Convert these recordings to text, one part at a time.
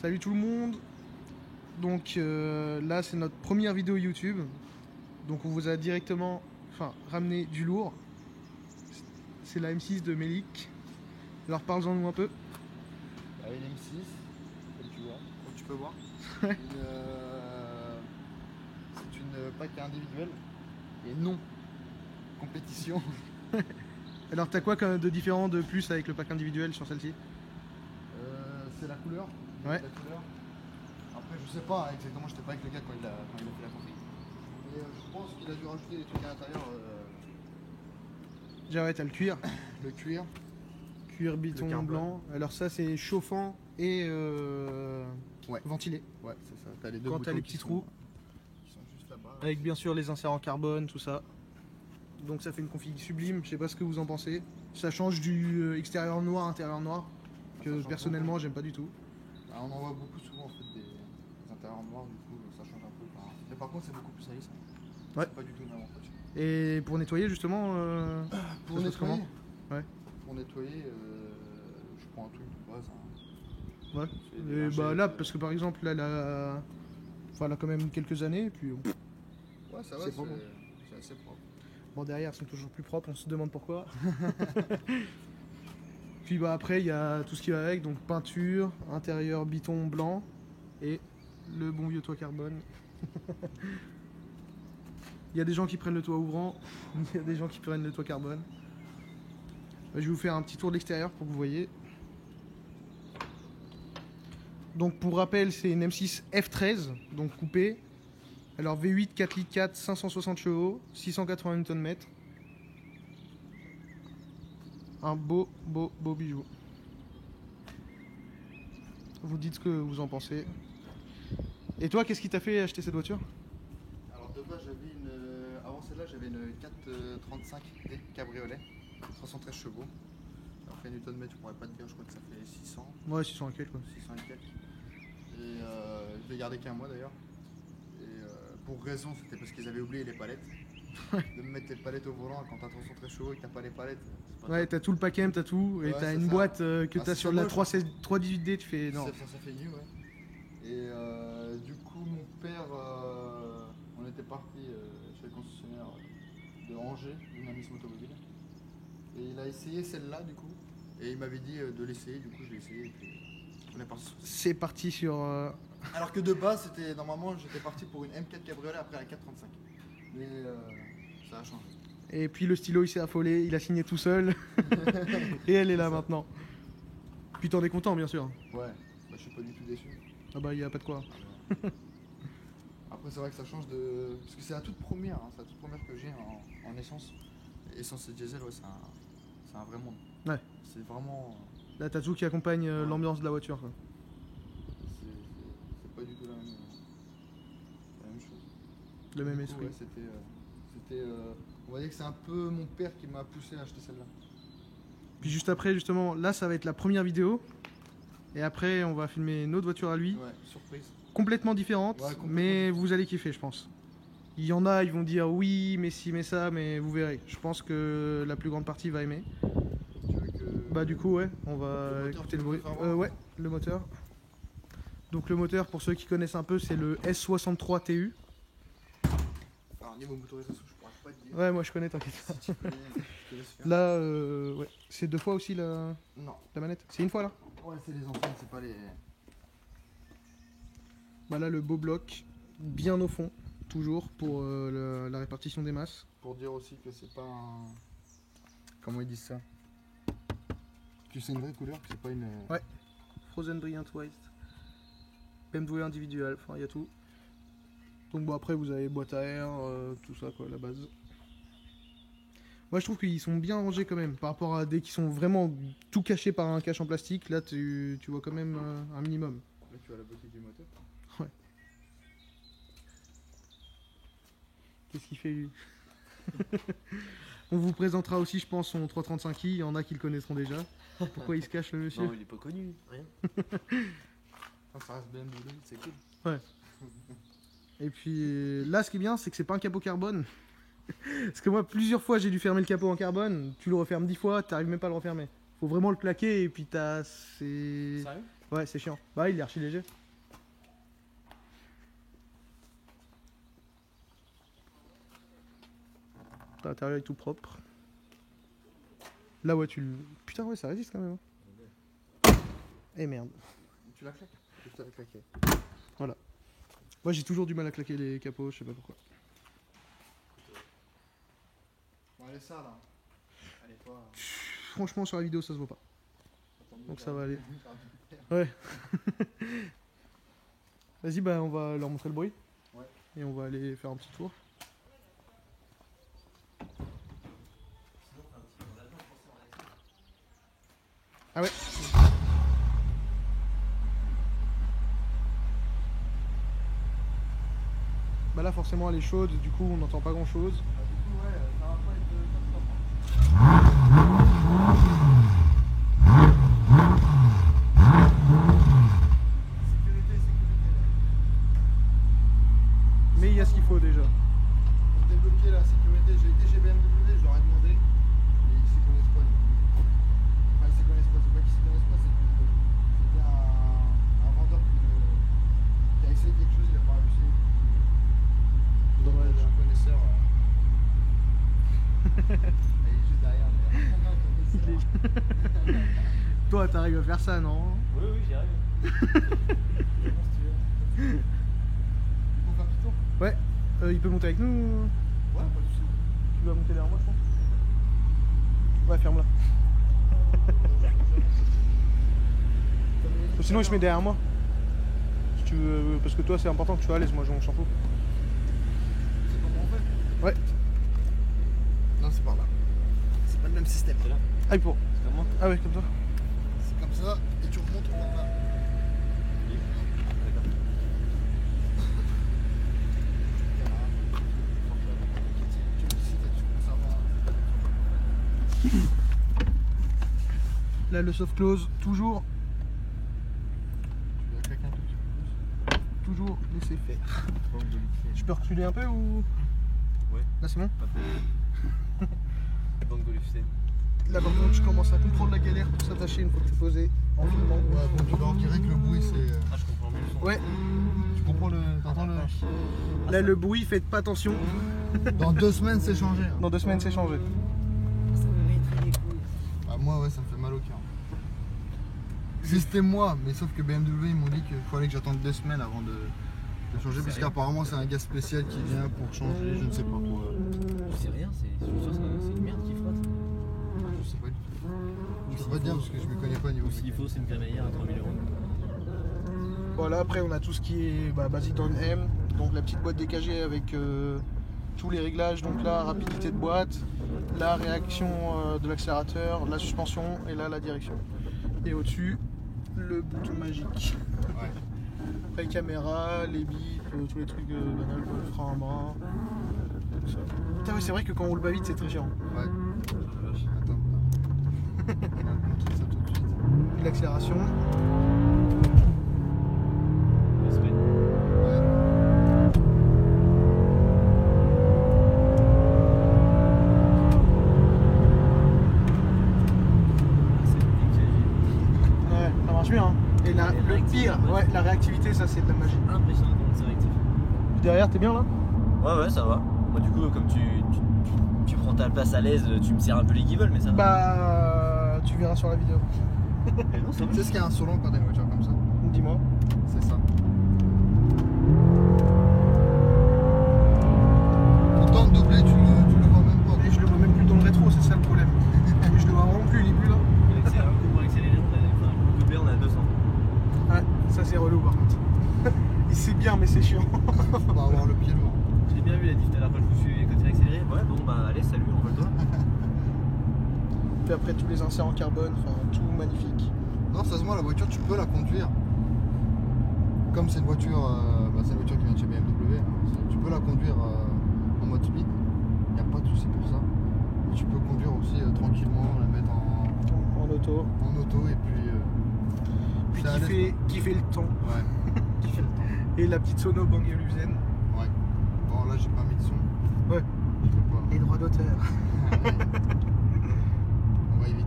Salut tout le monde. Donc là c'est notre première vidéo YouTube. Donc on vous a directement ramené du lourd. C'est la M6 de Melik. Alors parle-en nous un peu. Une M6, comme tu vois, comme tu peux voir. C'est une pack individuelle et non compétition. Alors t'as quoi de différent de plus avec le pack individuel sur celle-ci? C'est la couleur. Ouais. La couleur. Après je sais pas exactement, j'étais pas avec le gars quand il a fait la config. Mais je pense qu'il a dû rajouter des trucs à l'intérieur. Déjà ouais, t'as le cuir. Le cuir. Cuir biton blanc. Alors ça c'est chauffant et ventilé. Ouais, c'est ça. T'as les deux quand boutons t'as les petits trous. Qui sont juste là-bas. Avec bien sûr les inserts en carbone, tout ça. Donc ça fait une config sublime, je sais pas ce que vous en pensez. Ça change du extérieur noir, intérieur noir, que personnellement j'aime pas du tout. On en voit beaucoup souvent en fait des intérieurs noirs, du coup ça change un peu. Mais par contre c'est beaucoup plus lisse. Ouais. C'est pas du tout le même entretien. Et pour nettoyer justement Pour nettoyer ouais. Pour nettoyer, je prends un truc de base. Ouais. Et bah là, parce que par exemple, là, elle a quand même quelques années, et puis ouais, ça va, c'est assez propre. Bon, derrière, elles sont toujours plus propres, on se demande pourquoi. Puis bah après, il y a tout ce qui va avec, donc peinture, intérieur biton blanc, et le bon vieux toit carbone. Il y a des gens qui prennent le toit ouvrant, il y a des gens qui prennent le toit carbone. Je vais vous faire un petit tour de l'extérieur pour que vous voyez. Donc pour rappel, c'est une M6 F13, donc coupée. Alors V8 4 litres 4, 560 chevaux, 680 Nm. Un beau bijou. Vous dites ce que vous en pensez. Et toi, qu'est-ce qui t'a fait acheter cette voiture? Alors de base, avant celle-là, j'avais une 435D cabriolet, 313 chevaux. Après Newton mètre, je pourrais pas te dire, je crois que ça fait 600. Ouais, 600 et quelques. Quoi. 600 et quelques. Et je l'ai gardé qu'un mois d'ailleurs. Et pour raison, c'était parce qu'ils avaient oublié les palettes. De me mettre les palettes au volant quand t'as 313 chevaux et que t'as pas les palettes. Ouais, t'as tout le paquet, t'as tout. Et t'as une boîte que t'as sur la 318D, tu fais non. Ça fait nu, ouais. Et du coup, mon père, on était parti chez le concessionnaire de Angers, Dynamisme Automobile. Et il a essayé celle-là, du coup. Et il m'avait dit de l'essayer, du coup, je l'ai essayé. Et puis on est parti sur ça. C'est parti sur. Alors que de base, normalement, j'étais parti pour une M4 cabriolet après la 435. Mais ça a changé. Et puis le stylo il s'est affolé, il a signé tout seul. Et elle est là maintenant. Puis t'en es content bien sûr. Ouais, bah, je suis pas du tout déçu. Ah bah y a pas de quoi. Après c'est vrai que ça change de... Parce que c'est la toute première, c'est la toute première que j'ai en essence. Essence et diesel, ouais, c'est un vrai monde. Ouais. C'est vraiment... Là t'as tout qui accompagne l'ambiance de la voiture. Quoi. C'est pas du tout la même chose. Le même esprit. Ouais, c'était on va dire que c'est un peu mon père qui m'a poussé à acheter celle-là. Puis juste après, justement, là ça va être la première vidéo. Et après, on va filmer une autre voiture à lui. Ouais, surprise. Complètement différente, ouais, complètement mais vous allez kiffer, je pense. Il y en a, ils vont dire oui, mais si, mais ça, mais vous verrez. Je pense que la plus grande partie va aimer. Tu veux que... Bah du coup, ouais, on va écouter le bruit. Ouais, le moteur. Donc le moteur, pour ceux qui connaissent un peu, c'est le S63 TU. Alors niveau motorisation, je pourrais pas te dire. Ouais, moi je connais, t'inquiète pas. Si tu connais, là, ouais. C'est 2 fois aussi la manette. C'est une fois là? Ouais, c'est les anciennes, c'est pas les... Bah là, le beau bloc, bien au fond, toujours, pour la répartition des masses. Pour dire aussi que c'est pas un... Comment ils disent ça? Que c'est une vraie couleur, que c'est pas une... Ouais. Frozen Brilliant White. BMW individuel, enfin il y a tout. Donc bon après vous avez boîte à air, tout ça quoi, la base. Moi je trouve qu'ils sont bien rangés quand même, par rapport à des qui sont vraiment tout cachés par un cache en plastique, là tu vois quand même un minimum. Là tu as la beauté du moteur. Ouais. Qu'est-ce qu'il fait lui? On vous présentera aussi je pense son 335i, il y en a qui le connaîtront déjà. Pourquoi il se cache le monsieur? Non il est pas connu, rien. Ça reste BMW, c'est cool. Ouais. Et puis là, ce qui est bien, c'est que c'est pas un capot carbone. Parce que moi, plusieurs fois, j'ai dû fermer le capot en carbone. Tu le refermes 10 fois, t'arrives même pas à le refermer. Faut vraiment le claquer et puis t'as... c'est... Sérieux? Ouais, c'est chiant. Bah, il est archi léger. L'intérieur est tout propre. Là, ouais, tu le... Putain, ouais, ça résiste quand même. Eh merde. Tu l'as claqué? Je t'avais claqué. Moi, j'ai toujours du mal à claquer les capots, je sais pas pourquoi. Bon, allez, ça là. Allez, toi. Franchement, sur la vidéo, ça se voit pas. Donc ça va aller. Ouais. Ouais. Vas-y, bah, on va leur montrer le bruit. Ouais. Et on va aller faire un petit tour. Ah ouais. Bah là forcément elle est chaude, du coup on n'entend pas grand chose. Du coup, ouais, ça va pas être top top. Sécurité, sécurité. Mais il y a ce qu'il faut déjà. Pour débloquer la sécurité, j'ai été chez BMW, je leur ai demandé, et ils s'y connaissent pas. Enfin, ils s'y connaissent pas, c'est pas qu'ils s'y connaissent pas, c'est que c'était un vendeur qui a essayé quelque chose, il a pas réussi. Dommage. Un connaisseur. Il est juste derrière. Il est- Toi t'arrives à faire ça, non? Oui, oui, j'y arrive. Faut faire petit tour? Ouais. Il peut monter avec nous? Ouais, pas de soucis. Tu vas monter derrière moi je pense. Ouais, ferme-la. Sinon il se met derrière moi. Si tu veux, parce que toi c'est important que tu sois à l'aise, moi on s'en fout. C'est comment on fait? Ouais. Non, c'est par là. C'est pas le même système. C'est là. Ah, pour. C'est comme moi. Ah ouais, comme ça. C'est comme ça, et tu remontes par là. D'accord. Là le soft close, toujours Tu dois claquer un tout petit peu plus. toujours laisser faire. Banque de Lufsen. Je peux reculer un peu ou... Ouais. Là c'est bon. Pas trop. Banque de Lufsen. Là par contre je commence à comprendre la galère pour s'attacher une fois que tu es posé en filmant. Ouais, bon, tu dois dire que le bruit c'est. Ah, je comprends mieux le son. Ouais, Tu comprends le. T'entends le. là le bruit, faites pas attention. Dans 2 semaines c'est changé. Hein. Dans 2 semaines c'est changé. Ça me mettrait les couilles. Bah, moi, ouais, ça me fait mal au cœur. Si c'était moi, mais sauf que BMW ils m'ont dit qu'il fallait que j'attende 2 semaines avant de changer, parce Sérieux? qu'apparemment c'est un gars spécial qui vient pour changer, je ne sais pas quoi. Je sais rien, je suis sûr que c'est une merde qui frotte. Je sais pas du tout. Ou Je s'il peux pas te dire faut- parce que je me connais pas au niveau Ou s'il faut, c'est une crémaillère à 3000 €. Voilà, après on a tout ce qui est basique dans une M, donc la petite boîte DKG avec tous les réglages, donc la rapidité de boîte, la réaction de l'accélérateur, la suspension et là la direction. Et au-dessus, le bouton magique. Ouais. Après caméra, les bips, tous les trucs banals, le frein à main, tout ça. Putain, ouais, c'est vrai que quand on roule pas vite c'est très chiant. Ouais. Attends. On va te montrer ça tout de suite. Et l'accélération, Respect. Ouais. C'est nickel. ouais, ça marche bien. Hein. Et Ouais, le pire, ouais, la réactivité, ça c'est de la magie. Impressionnant comment c'est réactif. Derrière, t'es bien là? Ouais, ça va. Moi, du coup, comme tu prends ta place à l'aise, tu me serres un peu les guibolles, mais ça va. Bah, tu verras sur la vidéo. Mais non, ça va. Tu sais ce qu'il y a insolent quand t'as une voiture comme ça? Dis-moi. C'est ça. Pourtant, le doublé, tu le vois même pas. Et je le vois même plus dans le rétro, c'est ça le problème. Et je le vois vraiment plus, il est plus là. Pour accélérer, le coupé, on est à 200. Ouais, ça c'est relou par contre. Il sait bien, mais c'est chiant. On va avoir le pied lourd. J'ai bien vu la diff tout à l'heure quand je me suis quand il a accéléré. Ouais, bon, bah allez, salut, on vole toi. Puis après tous les inserts en carbone, enfin tout magnifique. Non, sérieusement, la voiture, tu peux la conduire. Comme c'est une voiture, c'est une voiture qui vient de chez BMW, hein, tu peux la conduire en mode speed. Il n'y a pas de souci pour ça. Et tu peux conduire aussi tranquillement, la mettre En auto. en auto et puis. Puis c'est à l'aise, qui fait le temps. quoi. Ouais, qui fait le temps. Et la petite sono Bang & Olufsen. Ouais. Bon, là, j'ai pas mis de son. Ouais. Je peux pas. Les droits d'auteur. On va y vite.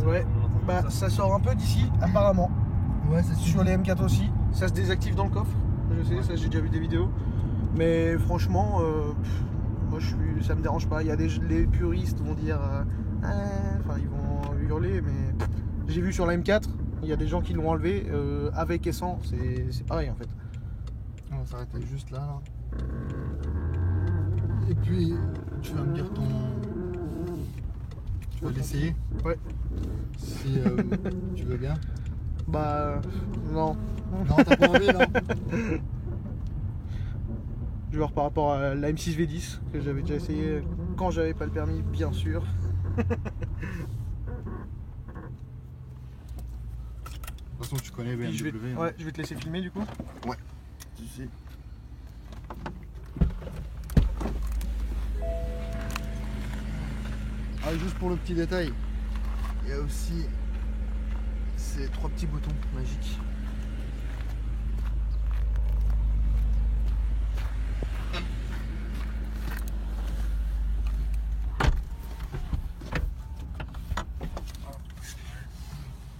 Ouais. Bah ça sort un peu d'ici, apparemment. Ouais, c'est Sur les M4 aussi. Ça se désactive dans le coffre. Je sais, ça j'ai déjà vu des vidéos. Mais franchement, moi ça me dérange pas. Il y a les puristes vont dire, enfin ils vont hurler, mais j'ai vu sur la M4, il y a des gens qui l'ont enlevé avec et sans. C'est pareil en fait. On va s'arrêter juste là. Et puis, tu vas me dire ton. Tu vas l'essayer? Ouais. Si tu veux bien. Bah non. Non, t'as pas envie, non? Genre par rapport à la M6 V10 que j'avais déjà essayé quand j'avais pas le permis, bien sûr. De toute façon, tu connais BMW. Puis je vais te laisser filmer du coup. Ouais. Tu sais. Ah, juste pour le petit détail, il y a aussi ces 3 petits boutons magiques.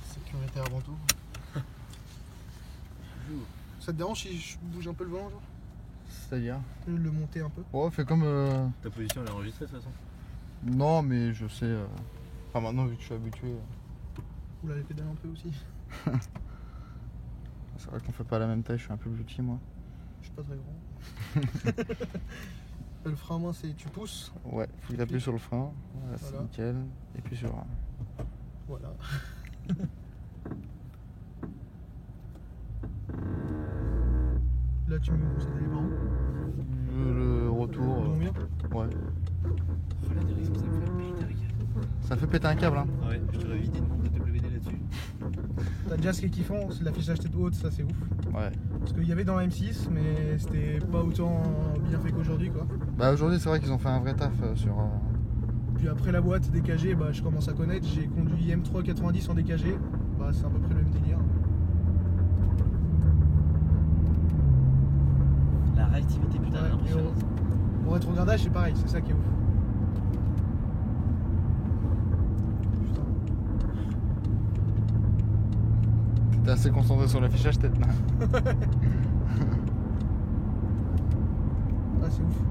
Sécurité avant tout. Ça te dérange si je bouge un peu le volant genre? C'est-à-dire? Le monter un peu. Ouais, fais comme. Ta position elle est enregistrée de toute façon. Non, mais je sais. Enfin, maintenant, vu que je suis habitué. Oula, les pédales un peu aussi. C'est vrai qu'on fait pas la même taille, je suis un peu plus petit, moi. Je suis pas très grand. Le frein à main, c'est tu pousses. Ouais, faut que t'appuies sur le frein. Voilà, c'est Voilà. nickel. Et puis sur. Voilà. Là, tu me conseilles d'aller par où? Le retour. Bon, bien. Ouais. Oh, la direction ça me fait péter un câble. Ça fait péter un câble, hein. Ouais, je t'aurais évité de monter WD là-dessus. T'as déjà ce qui est kiffant, c'est l'affichage tête haute, ça c'est ouf. Ouais. Parce qu'il y avait dans la M6, mais c'était pas autant bien fait qu'aujourd'hui quoi. Bah, aujourd'hui, c'est vrai qu'ils ont fait un vrai taf sur. Puis après la boîte DKG, bah, je commence à connaître. J'ai conduit M3 90 en DKG. Bah, c'est à peu près le même délire. La réactivité, putain, Ouais, elle est impressionnante. Au rétrogradage, c'est pareil, c'est ça qui est ouf. Putain. T'es assez concentré sur l'affichage tête là. Ah, c'est ouf.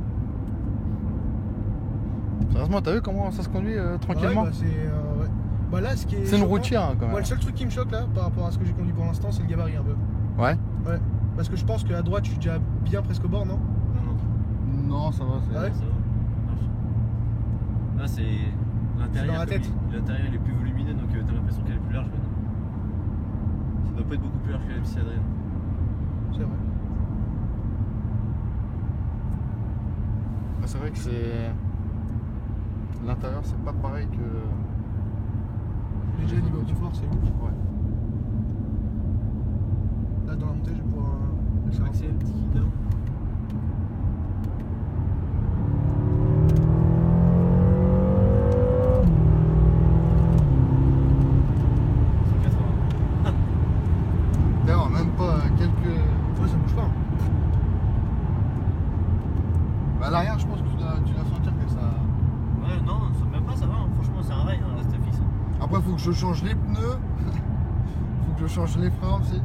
Sérieusement, t'as vu comment ça se conduit tranquillement? Ouais, bah, ouais. Bah, là, ce qui est C'est une choquant- routière hein, quand même. Moi, le seul truc qui me choque là, par rapport à ce que j'ai conduit pour l'instant, c'est le gabarit un peu. Ouais. Ouais. Parce que je pense qu'à droite, je suis déjà bien presque au bord, non? Non, non. Non, ça va. Ah ouais Ça va. Là, c'est. L'intérieur. dans la tête. L'intérieur il est plus volumineux donc t'as l'impression qu'elle est plus large maintenant. Ça doit pas être beaucoup plus large que la MC Adrien. C'est vrai. C'est vrai que c'est. L'intérieur, c'est pas pareil que. Déjà, niveau confort, c'est ouf. Ouais. Là, dans la montée, je vais pouvoir. Je crois que c'est le petit guidon. D'ailleurs, même pas quelques. Ouais, ça bouge pas. Hein. Bah, à l'arrière, je pense que tu dois sentir que ça. Ouais, non, même pas, ça va. Hein. Franchement, c'est un rail, hein, reste fixe. Après, faut que je change les pneus. Faut que je change les freins aussi.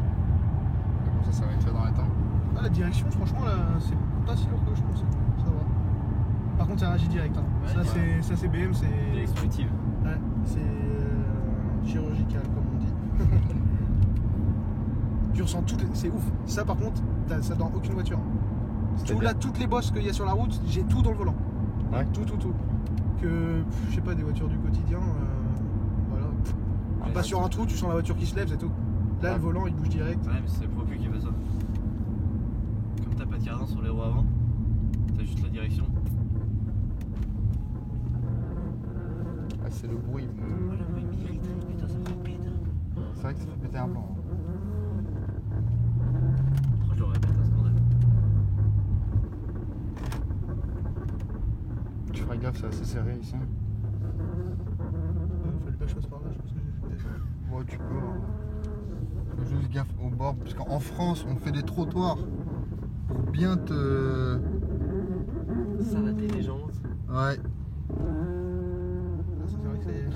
Mais bon, ça va être fait dans les temps. Ah, la direction, franchement, là, c'est pas si lourd que je pensais. Ça va. Par contre, ça réagit direct. Hein. Ouais, Ça, c'est BM, c'est. Direction active. Ouais, c'est chirurgical, comme on dit. Tu ressens toutes les... C'est ouf. Ça, par contre, t'as ça dans aucune voiture. Tout, là, toutes les bosses qu'il y a sur la route, j'ai tout dans le volant. Ouais. Tout. Que, je sais pas, des voitures du quotidien, voilà. Tu passes sur un trou, tu sens la voiture qui se lève, c'est tout. Là, Ouais. le volant, il bouge direct. Ouais, mais c'est le propus qui fait ça. Comme t'as pas de cardan sur les roues avant, t'as juste la direction. Ah, c'est le bruit. Oh, le bruit mérite, putain, ça me fait péter. C'est vrai que ça fait péter un plan. Je le répète, un scandale. Tu feras gaffe, c'est assez serré ici. Fallait pas que je passe par là, je pense que j'ai fait. Ouais, tu peux. Hein. Faut juste gaffe au bord, parce qu'en France, on fait des trottoirs pour bien te. Salater les gens. Ouais. Ah, ça, c'est vrai que c'est.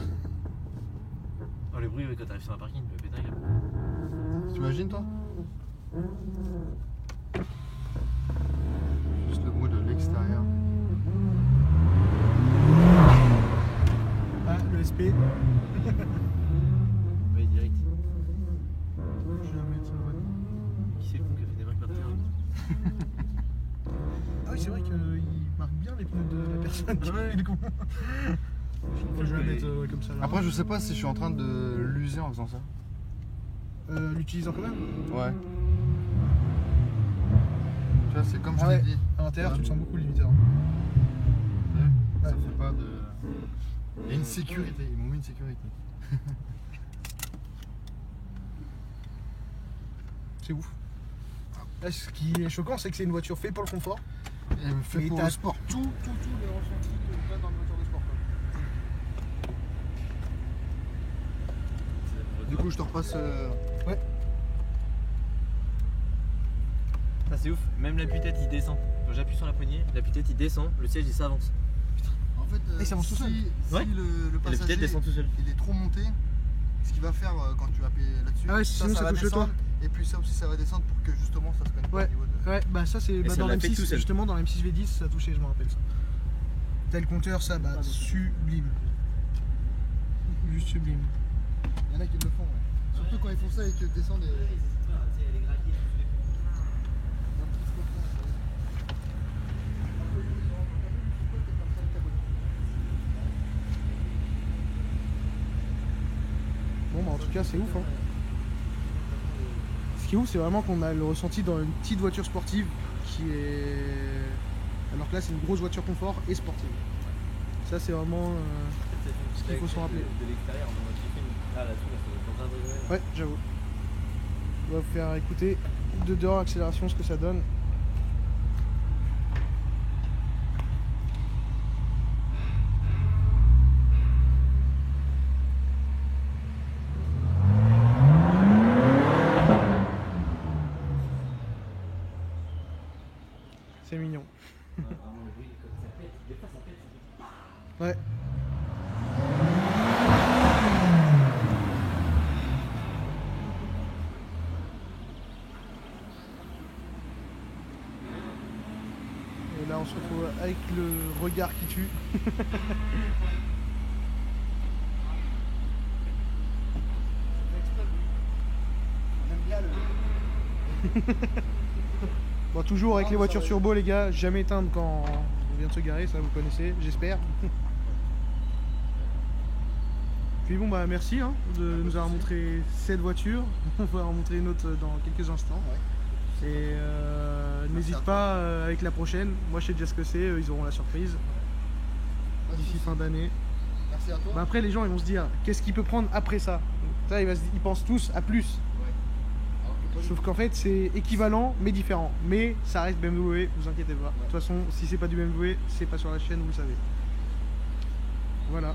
bruit quand t'arrives sur un parking, me péter un câble. T'imagines toi? Juste le bruit de l'extérieur. Ah, le SP. Ouais, direct. Je vais mettre ça, ouais. Qui c'est le con qui a fait des marques Martin? Ah oui, c'est vrai qu'il marque bien les pneus de la personne qui fait le con. Je vais la mettre ouais, comme ça là. Après, je sais pas si je suis en train de l'user en faisant ça. L'utilisant quand même. Ouais. Tu vois, c'est comme je Ah ouais. t'ai dit. À l'intérieur, tu le sens beaucoup le limiteur. Ça Ouais. fait pas de. Il y a une sécurité, ils m'ont mis une sécurité. C'est ouf. Là, ce qui est choquant, c'est que c'est une voiture faite pour le confort. Et fait Mais pour t'as le sport. Tout les ressentis que t'as dans une voiture de sport. Quoi. Du coup, je te repasse. Ça c'est ouf, même l'appui-tête il descend. Quand j'appuie sur la poignée, l'appui-tête il descend, le siège il s'avance. En fait, Et ça avance tout si, seul. si Ouais. le Et passager l'appui-tête descend tout seul. il est trop monté, ce qu'il va faire quand tu vas appuyer là-dessus, Ah ouais, sinon ça va touche le descendre. toit. Et puis ça aussi, ça va descendre pour que justement ça se connecte Ouais. au niveau de. Ouais, bah ça c'est bah, si dans on l'a fait tout l'M6, seul. justement dans l'M6 V10, ça touchait, je me rappelle ça. Tel compteur, ça, bah sublime. Juste sublime. Il y en a qui le font, ouais. Surtout quand ils font ça et qu'ils descendent. Bon bah en tout cas c'est ouf hein. Ce qui est ouf c'est vraiment qu'on a le ressenti dans une petite voiture sportive qui est... Alors que là c'est une grosse voiture confort et sportive. Ça c'est vraiment... Ce qu'il faut se rappeler. De l'extérieur, on a kiffé. Ah là-dessus, là, ça va être en train de degrés. Ouais j'avoue. On va vous faire écouter de dehors l'accélération ce que ça donne. C'est mignon. Ouais. Et là on se retrouve avec le regard qui tue. On aime bien le. Bon, toujours avec les voitures turbo, les gars, jamais éteindre quand on vient de se garer, ça vous connaissez, j'espère. Puis bon, bah merci hein, de nous avoir montré cette voiture. On va en montrer une autre dans quelques instants. Ouais. Et n'hésite à pas avec la prochaine. Moi, je sais déjà ce que c'est, eux, ils auront la surprise d'ici fin d'année. Merci à toi. Bah, après, les gens ils vont se dire, qu'est-ce qu'il peut prendre après ça? Ça, ils pensent tous à plus. Alors que pas du Sauf tout. qu'en fait c'est équivalent mais différent. Mais ça reste BMW, vous inquiétez pas. De toute façon, si c'est pas du BMW, c'est pas sur la chaîne, vous le savez. Voilà.